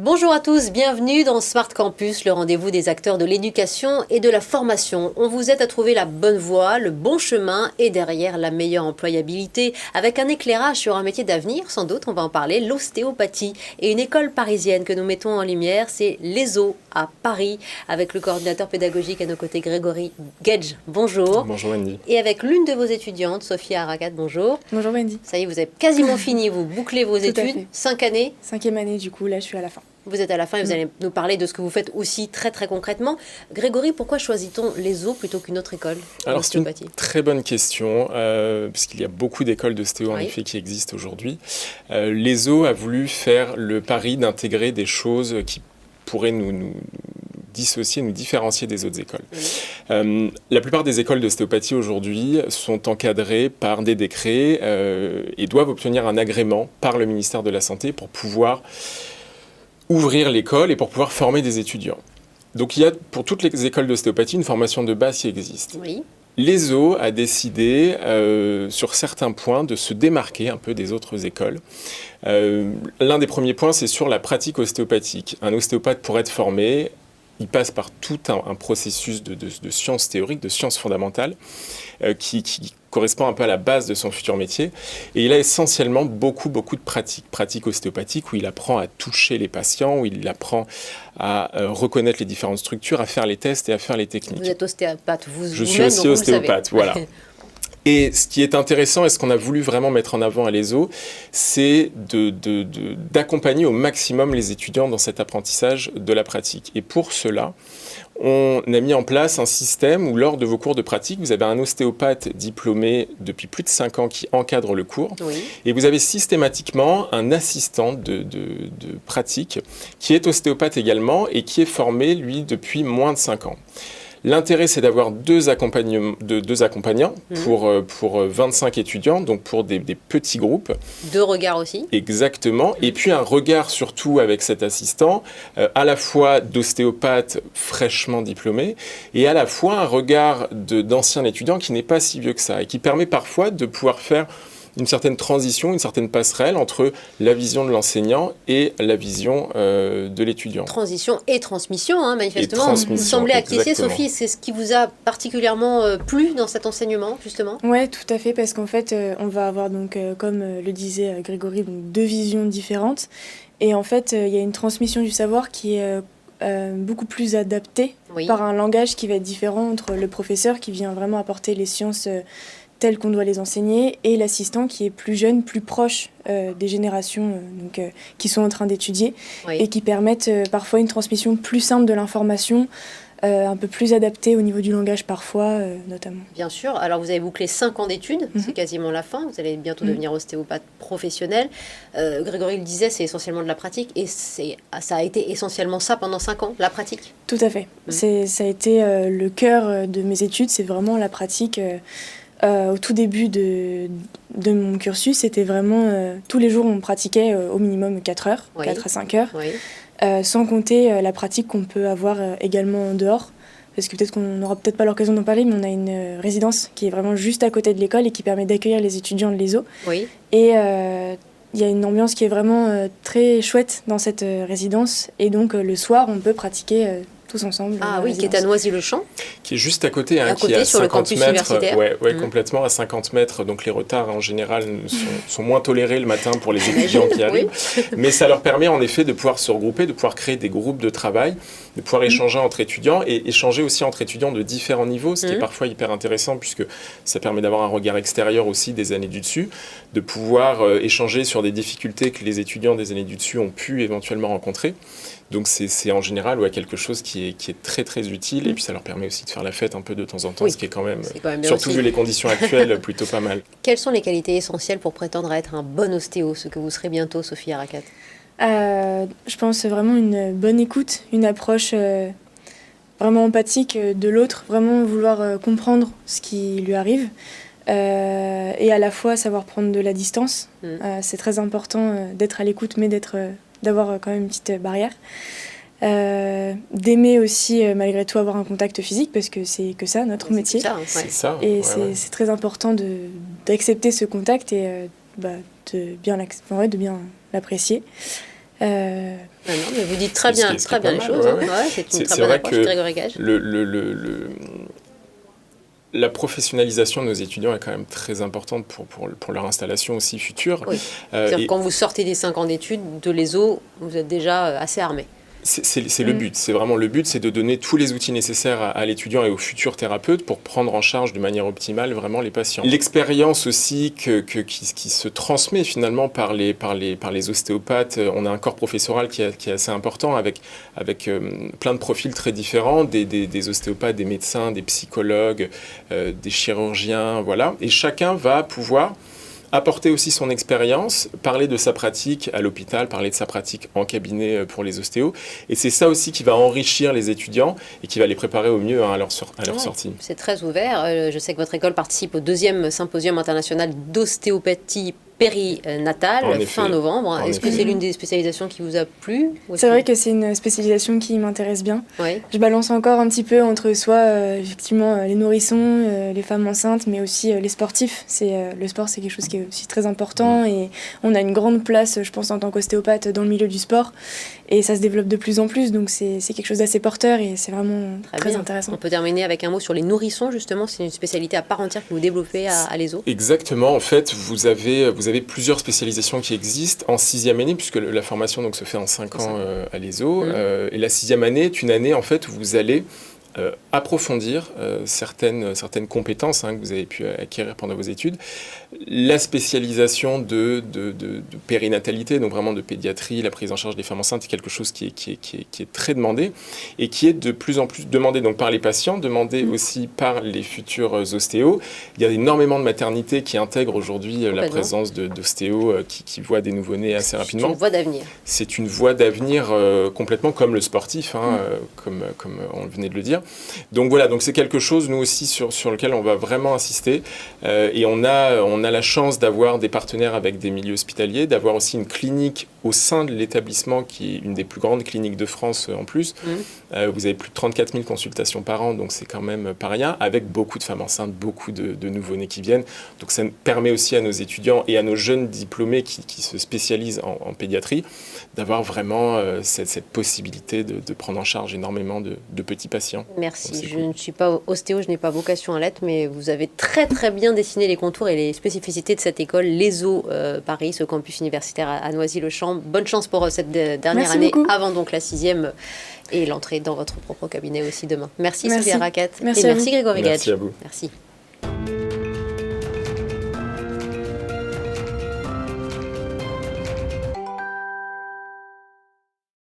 Bonjour à tous, bienvenue dans Smart Campus, le rendez-vous des acteurs de l'éducation et de la formation. On vous aide à trouver la bonne voie, le bon chemin et derrière la meilleure employabilité avec un éclairage sur un métier d'avenir, sans doute on va en parler, l'ostéopathie. Et une école parisienne que nous mettons en lumière, c'est l'ESO à Paris, avec le coordinateur pédagogique à nos côtés, Grégory Gedge. Bonjour. Bonjour Wendy. Et avec l'une de vos étudiantes, Sophie Arakat, bonjour. Bonjour Wendy. Ça y est, vous avez quasiment fini, vous bouclez vos Tout à études, fait. 5 années. 5e année du coup, là je suis à la fin. Vous êtes à la fin et vous allez nous parler de ce que vous faites aussi très très concrètement. Grégory, pourquoi choisit-on l'ESO plutôt qu'une autre école Alors c'est une très bonne question, puisqu'il y a beaucoup d'écoles d'ostéo en effet qui existent aujourd'hui. L'ESO a voulu faire le pari d'intégrer des choses qui pourraient nous dissocier, nous différencier des autres écoles. La plupart des écoles d'ostéopathie aujourd'hui sont encadrées par des décrets et doivent obtenir un agrément par le ministère de la Santé pour pouvoir ouvrir l'école et pour pouvoir former des étudiants. Donc il y a pour toutes les écoles d'ostéopathie une formation de base qui existe. Oui. L'ESO a décidé sur certains points de se démarquer un peu des autres écoles. L'un des premiers points, c'est sur la pratique ostéopathique. Un ostéopathe, pour être formé, il passe par tout un processus de sciences théoriques, de sciences fondamentales, qui correspond un peu à la base de son futur métier. Et il a essentiellement beaucoup de pratiques ostéopathiques, où il apprend à toucher les patients, où il apprend à reconnaître les différentes structures, à faire les tests et à faire les techniques. Vous êtes ostéopathe, Je suis aussi ostéopathe, voilà. Et ce qui est intéressant et ce qu'on a voulu vraiment mettre en avant à l'ESO, c'est d'accompagner au maximum les étudiants dans cet apprentissage de la pratique. Et pour cela, on a mis en place un système où lors de vos cours de pratique, vous avez un ostéopathe diplômé depuis plus de 5 ans qui encadre le cours. Oui. Et vous avez systématiquement un assistant de pratique qui est ostéopathe également et qui est formé, lui, depuis moins de 5 ans. L'intérêt, c'est d'avoir deux accompagnants pour 25 étudiants, donc pour des petits groupes. 2 regards aussi. Exactement. Et puis un regard surtout avec cet assistant, à la fois d'ostéopathe fraîchement diplômé et à la fois un regard d'ancien étudiant qui n'est pas si vieux que ça et qui permet parfois de pouvoir faire une certaine transition, une certaine passerelle entre la vision de l'enseignant et la vision de l'étudiant. Transition et transmission, hein, manifestement. Vous semblez acquiescer, Sophie. C'est ce qui vous a particulièrement plu dans cet enseignement, justement ? Oui, tout à fait, parce qu'en fait, on va avoir, donc, comme le disait Grégory, donc, 2 visions différentes. Et en fait, il y a une transmission du savoir qui est beaucoup plus adaptée par un langage qui va être différent entre le professeur qui vient vraiment apporter les sciences telles qu'on doit les enseigner, et l'assistant qui est plus jeune, plus proche des générations qui sont en train d'étudier, et qui permettent parfois une transmission plus simple de l'information, un peu plus adaptée au niveau du langage parfois, notamment. Bien sûr. Alors vous avez bouclé 5 ans d'études, c'est quasiment la fin, vous allez bientôt devenir ostéopathe professionnel. Grégory le disait, c'est essentiellement de la pratique, et ça a été essentiellement ça pendant 5 ans, la pratique. Tout à fait. Ça a été le cœur de mes études, c'est vraiment la pratique. Au tout début de mon cursus, c'était vraiment tous les jours on pratiquait au minimum 4 heures, 4 à 5 heures, sans compter la pratique qu'on peut avoir également en dehors, parce que peut-être qu'on n'aura peut-être pas l'occasion d'en parler, mais on a une résidence qui est vraiment juste à côté de l'école et qui permet d'accueillir les étudiants de l'ESO. Et il y a une ambiance qui est vraiment très chouette dans cette résidence, et donc le soir on peut pratiquer tous ensemble. Ah oui, qui est à Noisy-le-Champ. Qui est juste à côté, qui est à sur 50 le campus mètres. Complètement à 50 mètres. Donc les retards en général sont moins tolérés le matin pour les étudiants qui arrivent. Mais ça leur permet en effet de pouvoir se regrouper, de pouvoir créer des groupes de travail, de pouvoir échanger entre étudiants et échanger aussi entre étudiants de différents niveaux, ce qui est parfois hyper intéressant puisque ça permet d'avoir un regard extérieur aussi des années du dessus, de pouvoir échanger sur des difficultés que les étudiants des années du dessus ont pu éventuellement rencontrer. Donc c'est en général quelque chose qui est très très utile, et puis ça leur permet aussi de faire la fête un peu de temps en temps, ce qui est quand même surtout vu les conditions actuelles, plutôt pas mal. Quelles sont les qualités essentielles pour prétendre à être un bon ostéo, ce que vous serez bientôt, Sophie Arakat ? Je pense vraiment une bonne écoute, une approche vraiment empathique de l'autre, vraiment vouloir comprendre ce qui lui arrive, et à la fois savoir prendre de la distance. C'est très important d'être à l'écoute, mais d'avoir quand même une petite barrière. D'aimer aussi, malgré tout, avoir un contact physique, parce que c'est que ça, notre métier. C'est ça. Et c'est très important d'accepter ce contact et de bien l'apprécier. Non, mais vous dites très bien les choses. C'est une très bonne approche, Grégory Gage. La professionnalisation de nos étudiants est quand même très importante pour leur installation aussi future. Oui. Quand vous sortez des 5 ans d'études de l'ESO, vous êtes déjà assez armé. C'est le but, c'est vraiment le but, c'est de donner tous les outils nécessaires à l'étudiant et au futur thérapeute pour prendre en charge de manière optimale vraiment les patients. L'expérience aussi qui se transmet finalement par les ostéopathes, on a un corps professoral qui est assez important avec plein de profils très différents, des ostéopathes, des médecins, des psychologues, des chirurgiens, voilà. Et chacun va pouvoir apporter aussi son expérience, parler de sa pratique à l'hôpital, parler de sa pratique en cabinet pour les ostéos. Et c'est ça aussi qui va enrichir les étudiants et qui va les préparer au mieux à leur sortie. C'est très ouvert. Je sais que votre école participe au 2e symposium international d'ostéopathie périnatale fin novembre. Est-ce que c'est l'une des spécialisations qui vous a plu? C'est vrai que c'est une spécialisation qui m'intéresse bien. Oui. Je balance encore un petit peu entre effectivement les nourrissons, les femmes enceintes, mais aussi les sportifs. Le sport, c'est quelque chose qui est aussi très important et on a une grande place, je pense, en tant qu'ostéopathe dans le milieu du sport et ça se développe de plus en plus, donc c'est quelque chose d'assez porteur et c'est vraiment très intéressant. On peut terminer avec un mot sur les nourrissons, justement. C'est une spécialité à part entière que vous développez à l'ESO. Exactement. En fait, vous avez plusieurs spécialisations qui existent en 6e année, puisque la formation donc, se fait en 5 ans à l'ESO. Et la 6e année est une année en fait, où vous allez approfondir certaines compétences que vous avez pu acquérir pendant vos études. La spécialisation de périnatalité, donc vraiment de pédiatrie, la prise en charge des femmes enceintes, c'est quelque chose qui est très demandé et qui est de plus en plus demandé donc, par les patients, demandé aussi par les futurs ostéos. Il y a énormément de maternités qui intègrent aujourd'hui la présence d'ostéos qui voient des nouveau-nés assez rapidement. C'est une voie d'avenir. C'est une voie d'avenir complètement comme le sportif, comme on venait de le dire. Donc voilà, donc c'est quelque chose, nous aussi, sur lequel on va vraiment insister. Et on a la chance d'avoir des partenaires avec des milieux hospitaliers, d'avoir aussi une clinique au sein de l'établissement qui est une des plus grandes cliniques de France en plus. Vous avez plus de 34 000 consultations par an, donc c'est quand même pas rien, avec beaucoup de femmes enceintes, beaucoup de nouveau-nés qui viennent. Donc ça permet aussi à nos étudiants et à nos jeunes diplômés qui se spécialisent en pédiatrie d'avoir vraiment cette possibilité de prendre en charge énormément de petits patients. Merci. Je ne suis pas ostéo, je n'ai pas vocation à l'être, mais vous avez très très bien dessiné les contours et les spécificités de cette école, l'ESO Paris, ce campus universitaire à Noisy-le-Champ. Bonne chance pour cette dernière année, avant donc la 6e et l'entrée dans votre propre cabinet aussi demain. Merci. Sophia Raquette. Merci et merci Grégory Gage. Merci à vous. Merci.